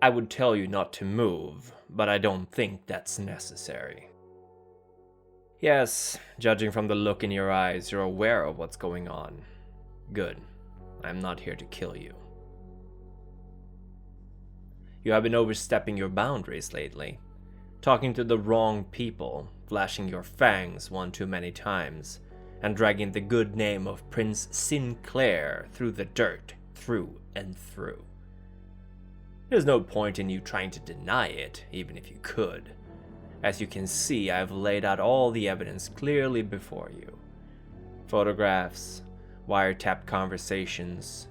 I would tell you not to move, but I don't think that's necessary. Yes, judging from the look in your eyes, you're aware of what's going on. Good. I'm not here to kill you. You have been overstepping your boundaries lately, talking to the wrong people, flashing your fangs one too many times, and dragging the good name of Prince Sinclair through the dirt, through and through. There's no point in you trying to deny it, even if you could. As you can see, I've laid out all the evidence clearly before you. Photographs, wiretapped conversations,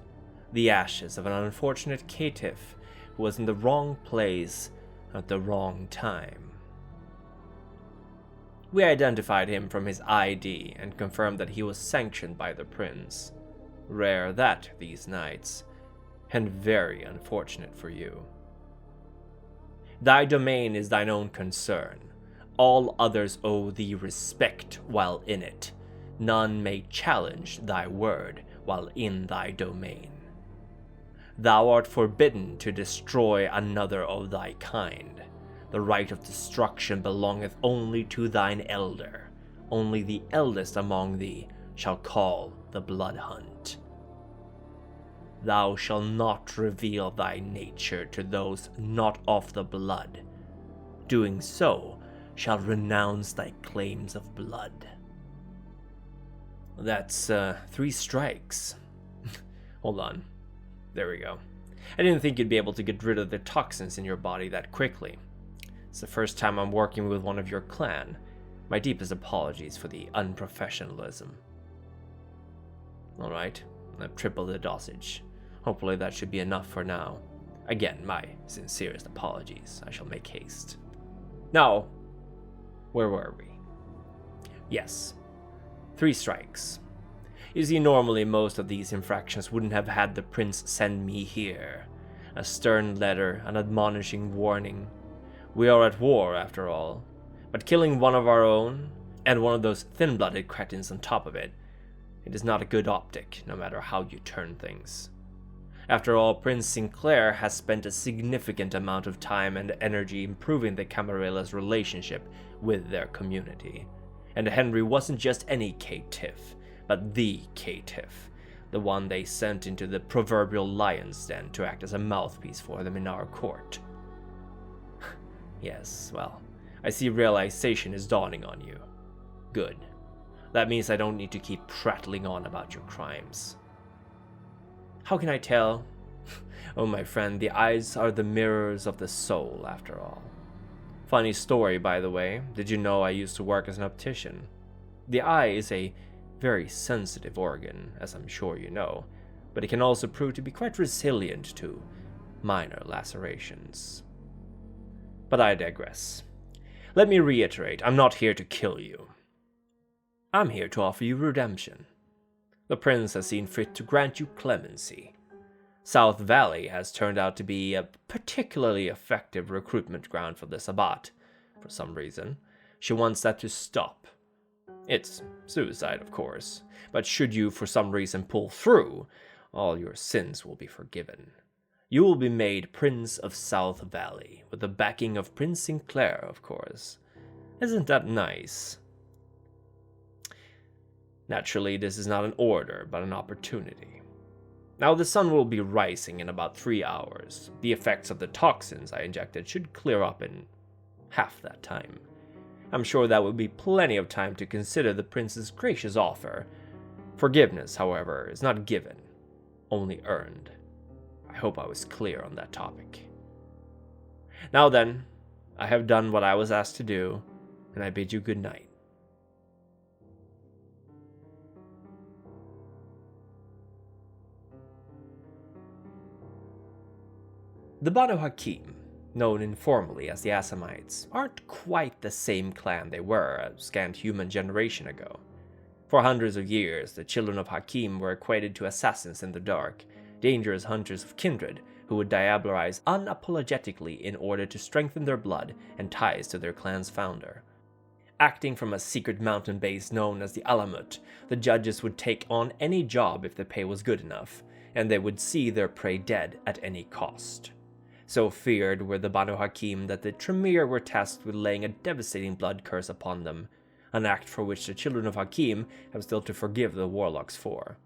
the ashes of an unfortunate caitiff who was in the wrong place at the wrong time. We identified him from his ID and confirmed that he was sanctioned by the prince. Rare that these nights, and very unfortunate for you. Thy domain is thine own concern. All others owe thee respect while in it. None may challenge thy word while in thy domain. Thou art forbidden to destroy another of thy kind. The right of destruction belongeth only to thine elder. Only the eldest among thee shall call the blood hunt. Thou shalt not reveal thy nature to those not of the blood. Doing so shall renounce thy claims of blood. That's 3 strikes. Hold on. There we go. I didn't think you'd be able to get rid of the toxins in your body that quickly. It's the first time I'm working with one of your clan. My deepest apologies for the unprofessionalism. Alright, I've tripled the dosage. Hopefully that should be enough for now. Again, my sincerest apologies. I shall make haste. Now, where were we? Yes, 3 strikes. You see, normally most of these infractions wouldn't have had the prince send me here. A stern letter, an admonishing warning. We are at war, after all. But killing one of our own, and one of those thin-blooded cretins on top of it, it is not a good optic, no matter how you turn things. After all, Prince Sinclair has spent a significant amount of time and energy improving the Camarillah's relationship with their community. And Henry wasn't just any caitiff, but the caitiff, the one they sent into the proverbial lion's den to act as a mouthpiece for them in our court. Yes, well, I see realization is dawning on you. Good. That means I don't need to keep prattling on about your crimes. How can I tell? Oh, my friend, the eyes are the mirrors of the soul, after all. Funny story, by the way. Did you know I used to work as an optician? The eye is a very sensitive organ, as I'm sure you know, but it can also prove to be quite resilient to minor lacerations. But I digress. Let me reiterate, I'm not here to kill you. I'm here to offer you redemption. The prince has seen fit to grant you clemency. South Valley has turned out to be a particularly effective recruitment ground for the Sabbat. For some reason, she wants that to stop. It's suicide, of course, but should you for some reason pull through, all your sins will be forgiven. You will be made Prince of South Valley, with the backing of Prince Sinclair, of course. Isn't that nice? Naturally, this is not an order, but an opportunity. Now, the sun will be rising in about 3 hours. The effects of the toxins I injected should clear up in half that time. I'm sure that will be plenty of time to consider the prince's gracious offer. Forgiveness, however, is not given, only earned. I hope I was clear on that topic. Now then, I have done what I was asked to do, and I bid you good night. The Banu Haqim, known informally as the Assamites, aren't quite the same clan they were a scant human generation ago. For hundreds of years, the children of Haqim were equated to assassins in the dark, dangerous hunters of kindred who would diabolise unapologetically in order to strengthen their blood and ties to their clan's founder. Acting from a secret mountain base known as the Alamut, the judges would take on any job if the pay was good enough, and they would see their prey dead at any cost. So feared were the Banu Haqim that the Tremere were tasked with laying a devastating blood curse upon them, an act for which the children of Haqim have still to forgive the warlocks for.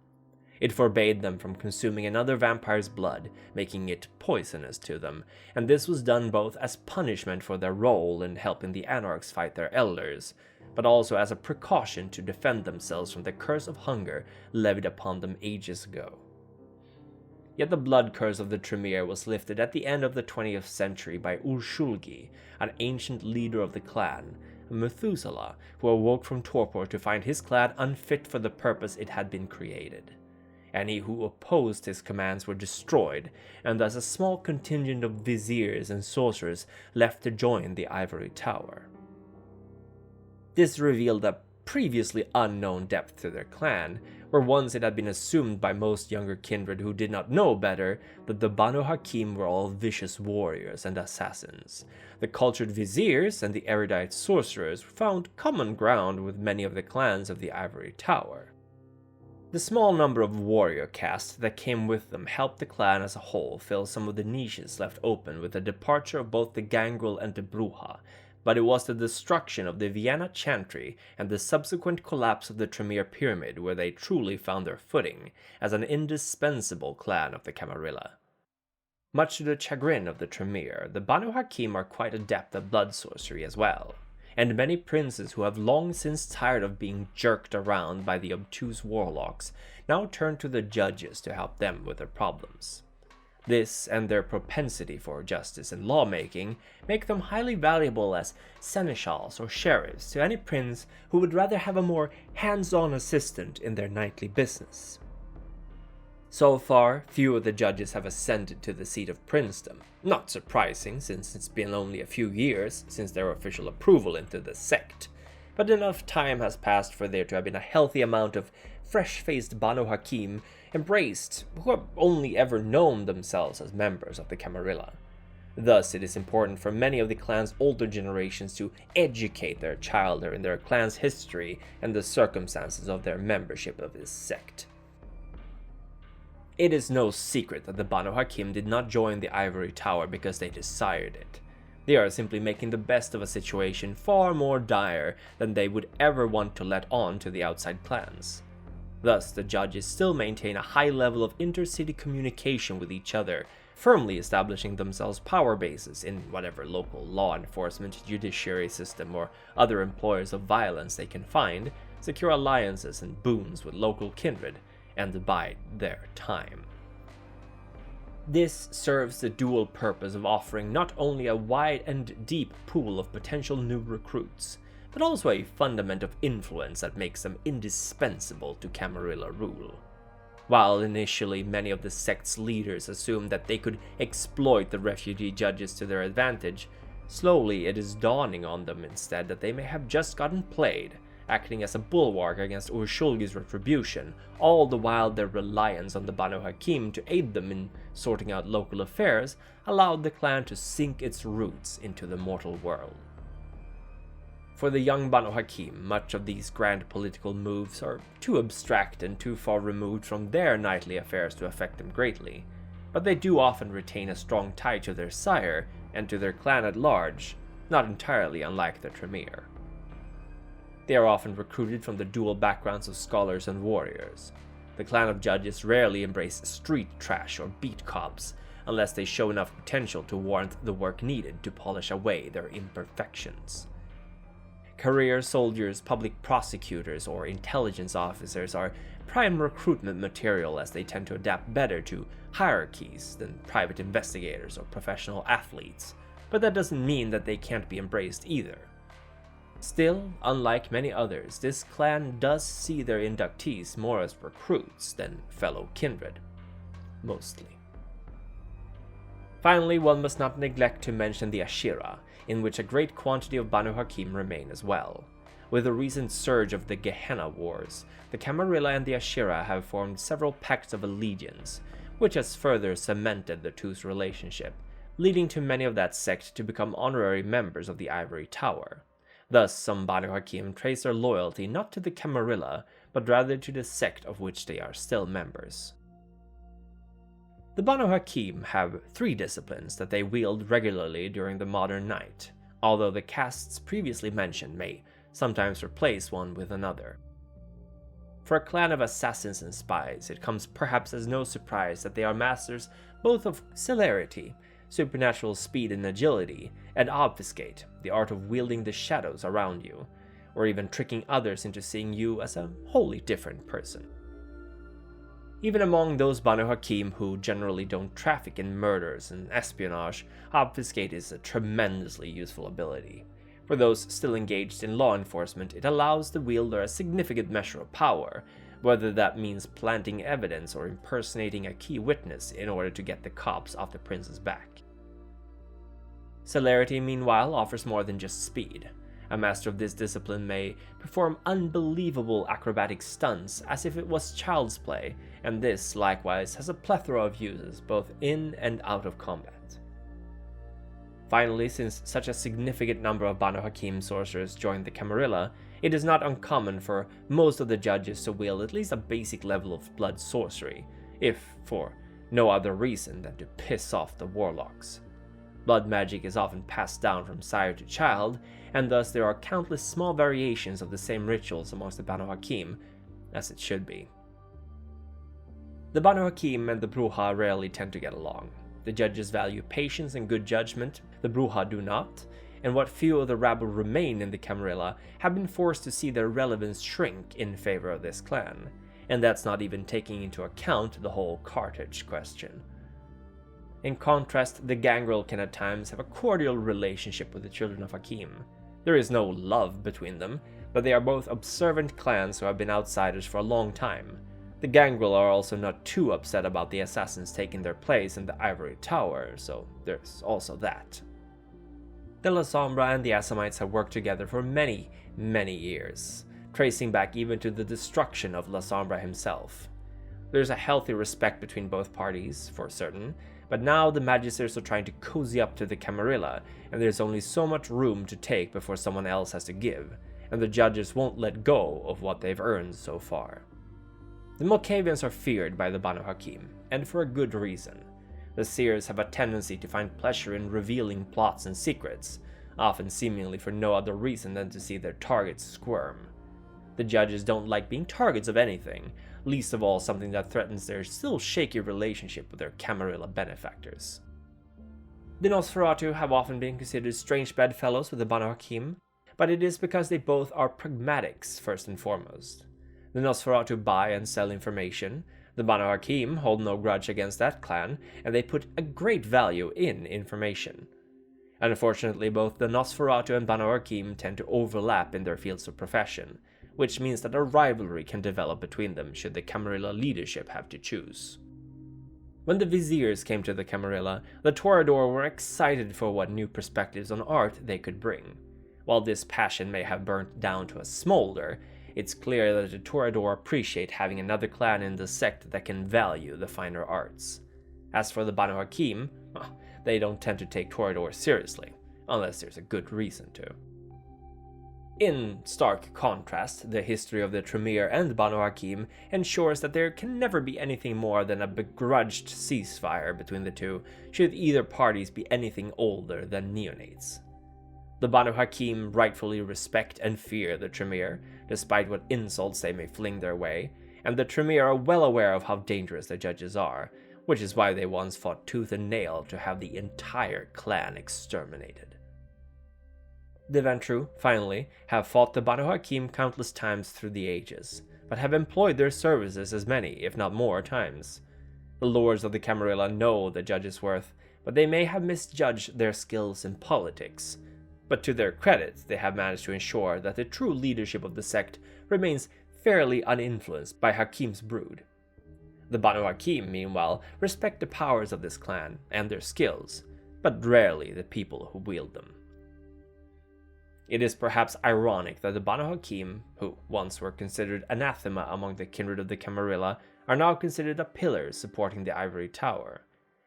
It forbade them from consuming another vampire's blood, making it poisonous to them, and this was done both as punishment for their role in helping the Anarchs fight their elders, but also as a precaution to defend themselves from the curse of hunger levied upon them ages ago. Yet the blood curse of the Tremere was lifted at the end of the 20th century by Urshulgi, an ancient leader of the clan, Methuselah, who awoke from torpor to find his clan unfit for the purpose it had been created. Any who opposed his commands were destroyed, and thus a small contingent of viziers and sorcerers left to join the Ivory Tower. This revealed a previously unknown depth to their clan, where once it had been assumed by most younger kindred who did not know better that the Banu Haqim were all vicious warriors and assassins. The cultured viziers and the erudite sorcerers found common ground with many of the clans of the Ivory Tower. The small number of warrior caste that came with them helped the clan as a whole fill some of the niches left open with the departure of both the Gangrel and the Bruja, but it was the destruction of the Vienna Chantry and the subsequent collapse of the Tremere Pyramid where they truly found their footing as an indispensable clan of the Camarilla. Much to the chagrin of the Tremere, the Banu Haqim are quite adept at blood sorcery as well, and many princes who have long since tired of being jerked around by the obtuse warlocks now turn to the judges to help them with their problems. This and their propensity for justice and lawmaking make them highly valuable as seneschals or sheriffs to any prince who would rather have a more hands-on assistant in their nightly business. So far, few of the judges have ascended to the seat of princedom. Not surprising, since it's been only a few years since their official approval into the sect, but enough time has passed for there to have been a healthy amount of fresh-faced Banu Haqim embraced who have only ever known themselves as members of the Camarilla. Thus, it is important for many of the clan's older generations to educate their children in their clan's history and the circumstances of their membership of this sect. It is no secret that the Banu Haqim did not join the Ivory Tower because they desired it. They are simply making the best of a situation far more dire than they would ever want to let on to the outside clans. Thus, the judges still maintain a high level of intercity communication with each other, firmly establishing themselves power bases in whatever local law enforcement, judiciary system, or other employers of violence they can find, secure alliances and boons with local kindred, and bide their time. This serves the dual purpose of offering not only a wide and deep pool of potential new recruits, but also a fundament of influence that makes them indispensable to Camarilla rule. While initially many of the sect's leaders assumed that they could exploit the refugee judges to their advantage, slowly it is dawning on them instead that they may have just gotten played, acting as a bulwark against Urshulgi's retribution, all the while their reliance on the Banu Haqim to aid them in sorting out local affairs allowed the clan to sink its roots into the mortal world. For the young Banu Haqim, much of these grand political moves are too abstract and too far removed from their nightly affairs to affect them greatly, but they do often retain a strong tie to their sire and to their clan at large, not entirely unlike the Tremere. They are often recruited from the dual backgrounds of scholars and warriors. The clan of judges rarely embrace street trash or beat cops, unless they show enough potential to warrant the work needed to polish away their imperfections. Career soldiers, public prosecutors, or intelligence officers are prime recruitment material as they tend to adapt better to hierarchies than private investigators or professional athletes, but that doesn't mean that they can't be embraced either. Still, unlike many others, this clan does see their inductees more as recruits than fellow kindred. Mostly. Finally, one must not neglect to mention the Ashira, in which a great quantity of Banu Haqim remain as well. With the recent surge of the Gehenna Wars, the Camarilla and the Ashira have formed several pacts of allegiance, which has further cemented the two's relationship, leading to many of that sect to become honorary members of the Ivory Tower. Thus, some Banu Haqim trace their loyalty not to the Camarilla, but rather to the sect of which they are still members. The Banu Haqim have 3 disciplines that they wield regularly during the modern night, although the castes previously mentioned may sometimes replace one with another. For a clan of assassins and spies, it comes perhaps as no surprise that they are masters both of celerity, supernatural speed and agility, and obfuscate, the art of wielding the shadows around you, or even tricking others into seeing you as a wholly different person. Even among those Banu Haqim who generally don't traffic in murders and espionage, obfuscate is a tremendously useful ability. For those still engaged in law enforcement, it allows the wielder a significant measure of power, whether that means planting evidence or impersonating a key witness in order to get the cops off the prince's back. Celerity, meanwhile, offers more than just speed. A master of this discipline may perform unbelievable acrobatic stunts as if it was child's play, and this, likewise, has a plethora of uses both in and out of combat. Finally, since such a significant number of Banu Haqim sorcerers joined the Camarilla, it is not uncommon for most of the judges to wield at least a basic level of blood sorcery, if for no other reason than to piss off the warlocks. Blood magic is often passed down from sire to child, and thus there are countless small variations of the same rituals amongst the Banu Haqim, as it should be. The Banu Haqim and the Bruja rarely tend to get along. The judges value patience and good judgment, the Bruja do not, and what few of the rabble remain in the Camarilla have been forced to see their relevance shrink in favor of this clan, and that's not even taking into account the whole Carthage question. In contrast, the Gangrel can at times have a cordial relationship with the children of Haqim. There is no love between them, but they are both observant clans who have been outsiders for a long time. The Gangrel are also not too upset about the assassins taking their place in the Ivory Tower, so there's also that. The La Sombra and the Assamites have worked together for many, many years, tracing back even to the destruction of La Sombra himself. There's a healthy respect between both parties, for certain, but now the Magisters are trying to cozy up to the Camarilla, and there's only so much room to take before someone else has to give, and the judges won't let go of what they've earned so far. The Malkavians are feared by the Banu Haqim, and for a good reason. The seers have a tendency to find pleasure in revealing plots and secrets, often seemingly for no other reason than to see their targets squirm. The judges don't like being targets of anything, least of all something that threatens their still shaky relationship with their Camarilla benefactors. The Nosferatu have often been considered strange bedfellows with the Banu Haqim, but it is because they both are pragmatics first and foremost. The Nosferatu buy and sell information, the Banu Haqim hold no grudge against that clan, and they put a great value in information. Unfortunately, both the Nosferatu and Banu Haqim tend to overlap in their fields of profession, which means that a rivalry can develop between them should the Camarilla leadership have to choose. When the Viziers came to the Camarilla, the Toreador were excited for what new perspectives on art they could bring. While this passion may have burnt down to a smolder, it's clear that the Toreador appreciate having another clan in the sect that can value the finer arts. As for the Banu Haqim, they don't tend to take Toreadors seriously, unless there's a good reason to. In stark contrast, the history of the Tremere and Banu Haqim ensures that there can never be anything more than a begrudged ceasefire between the two, should either parties be anything older than neonates. The Banu Haqim rightfully respect and fear the Tremere, despite what insults they may fling their way, and the Tremere are well aware of how dangerous the judges are, which is why they once fought tooth and nail to have the entire clan exterminated. The Ventru, finally, have fought the Banu Haqim countless times through the ages, but have employed their services as many, if not more, times. The lords of the Camarilla know the judges' worth, but they may have misjudged their skills in politics. But to their credit, they have managed to ensure that the true leadership of the sect remains fairly uninfluenced by Haqim's brood. The Banu Haqim, meanwhile, respect the powers of this clan and their skills, but rarely the people who wield them. It is perhaps ironic that the Banu Haqim, who once were considered anathema among the kindred of the Camarilla, are now considered a pillar supporting the Ivory Tower.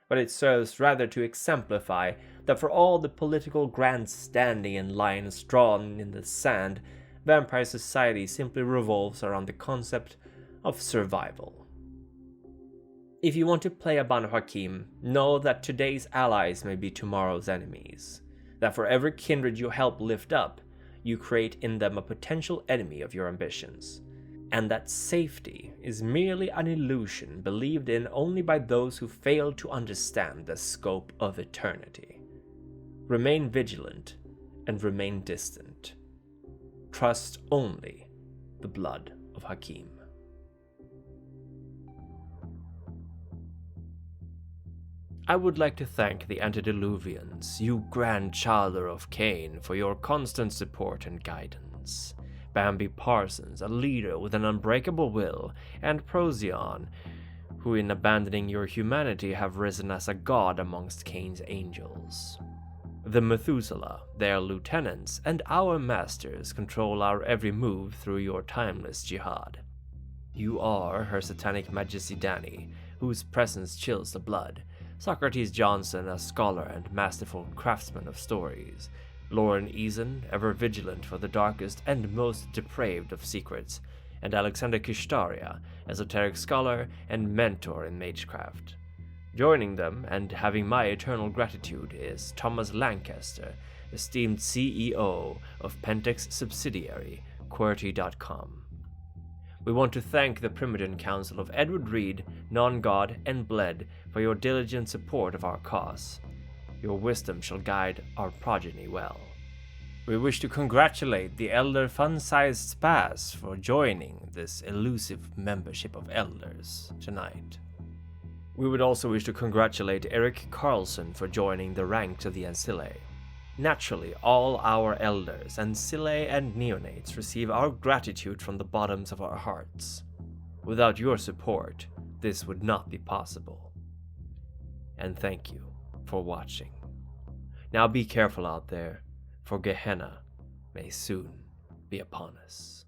But it serves rather to exemplify that for all the political grandstanding and lines drawn in the sand, vampire society simply revolves around the concept of survival. If you want to play a Banu Haqim, know that today's allies may be tomorrow's enemies. That for every kindred you help lift up, you create in them a potential enemy of your ambitions. And that safety is merely an illusion believed in only by those who fail to understand the scope of eternity. Remain vigilant and remain distant. Trust only the blood of Haqim. I would like to thank the Antediluvians, you grandchilder of Cain, for your constant support and guidance. Bambi Parsons, a leader with an unbreakable will, and Procyon, who in abandoning your humanity have risen as a god amongst Cain's angels. The Methuselah, their lieutenants, and our masters control our every move through your timeless Jyhad. You are Her Satanic Majesty Dani, whose presence chills the blood, Socrates Johnson, a scholar and masterful craftsman of stories, Lauren Eason, ever vigilant for the darkest and most depraved of secrets, and Alexander Kishtaria, esoteric scholar and mentor in magecraft. Joining them, and having my eternal gratitude, is Thomas Lancaster, esteemed CEO of Pentex subsidiary, QWERTY.com. We want to thank the Primogen Council of Edward Reed, Non-God, and Bled for your diligent support of our cause. Your wisdom shall guide our progeny well. We wish to congratulate the Elder Fun-Sized Spaz for joining this elusive membership of elders tonight. We would also wish to congratulate Eric Carlson for joining the ranks of the Ancillae. Naturally, all our elders, Ancillae and neonates receive our gratitude from the bottoms of our hearts. Without your support, this would not be possible. And thank you for watching. Now be careful out there, for Gehenna may soon be upon us.